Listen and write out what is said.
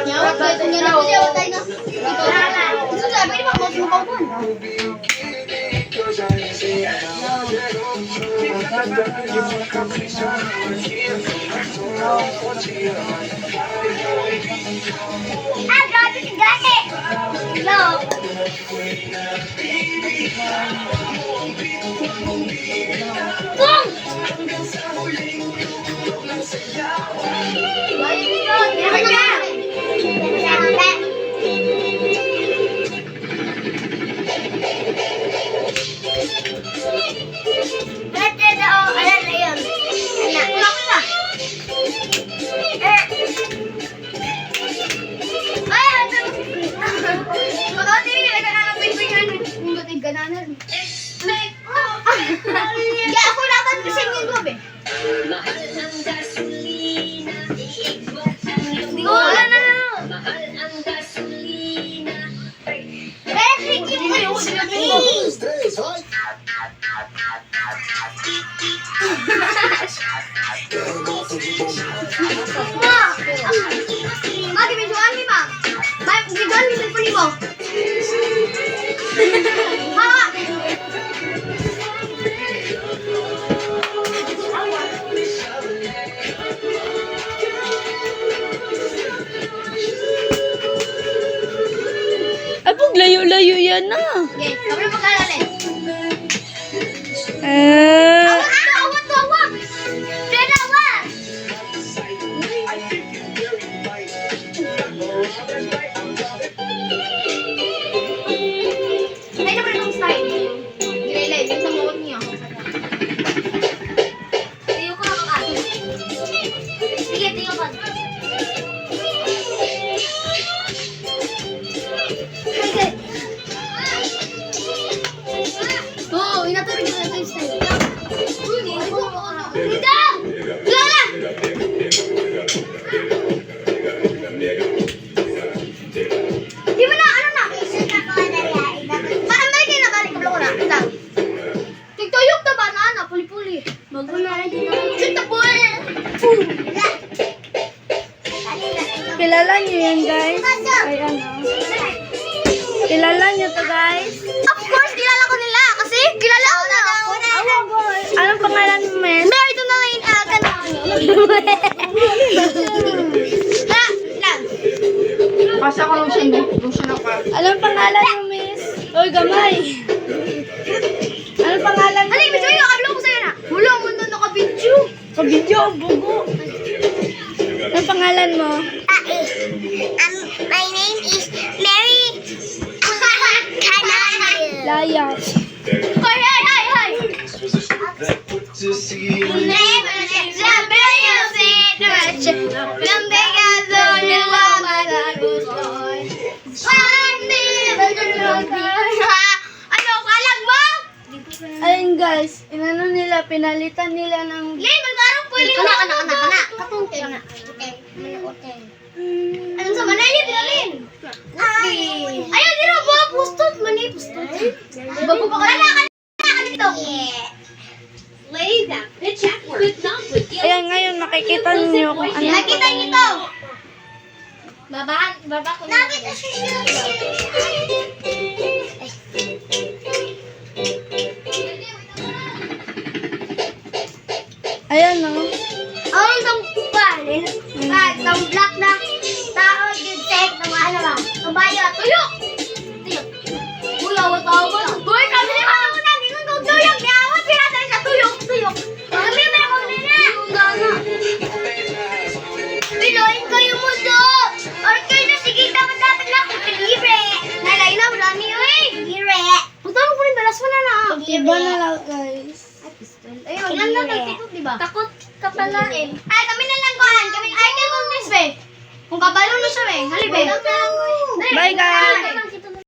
Nyawag ko ito niya na ko siya watay na. Ito sabi ni Mako mo ko. Ah, grabe si Gani. Hello. Bong! Ya ako laban kasi ng gabi. Hindi ko wala na. Very cute. Ma, gibidyoan ni ma. Ma, gibidyoan ni cellphone ni mo. Ma. Abog, layo-layo yan na. Okay, kami na pag-alala eh. Awat to, awat! Dada, awat! Ay, naman itong style. Gilay-lay, yung sa mukot niyo. Tiyo ko na ka. Sige, tiyo ka. Sige. Oo, inatuloy ko na ito yung style. Dida! Lola! Di mo na, ano na? Maambay kayo na balik, kablo ko na. Lang. Tigtuyok na banana, puli-puli. Bago na, hindi na. Sita po eh. Kilala niyo yan, guys? Ay, ano? Kilala niyo to, guys? Of course, kilala ko nila. Kasi kilala ko na. Anong pangalan mo, Miss? Mary to na rin. Lang. Pasa ko lotion mo. Lotion ako. Anong pangalan mo, Miss? Uy, gamay. Anong pangalan mo? Ano, ibig sabihin, kablo ko sa'yo na. Wala mo na nakabidyo. Kabidyo, bugo. Anong pangalan mo? My name is Mary Canana. Layak. Hoy, hoy, hoy, hoy. Ano, kalag mo? Ayun, guys. Inano nila, pinalitan nila ng... Lin, magkarong pwede mo. Kana. Katungkay. Anong sa manay niya, Lin? Ayaw, di na ba? Pustot, mani, pustot. Bago pa ka na, dito. Lay down. The check work not with you. Ayan, ngayon makikita niyo kung ano. Nakita niyo to. Baba ko na. Nakita siya. Ayan, no? Ang itong panin, itong black na tao, yung check, na ano ba? Kabayo, tuyok! Tuyok. Wala, wala. Boy, kami na mga una, hindi ko tuyok. Niawat, pinatay sa tuyok. Kami na ako nila. Piloyin ko yung mundo. Or kayo na, sige, dapat na ako. Libre. Nalay na, marami, uy. Libre. Punta mo po rin, balas mo na na. Iba na lang, guys. Ayun, ilan na nagtitot, diba? Takot ka pala eh. Ay, kami na lang kuhan. Kami, ay, kayo kong Miss Be. Kung kabalo na siya, be. Halibe. Bye, guys.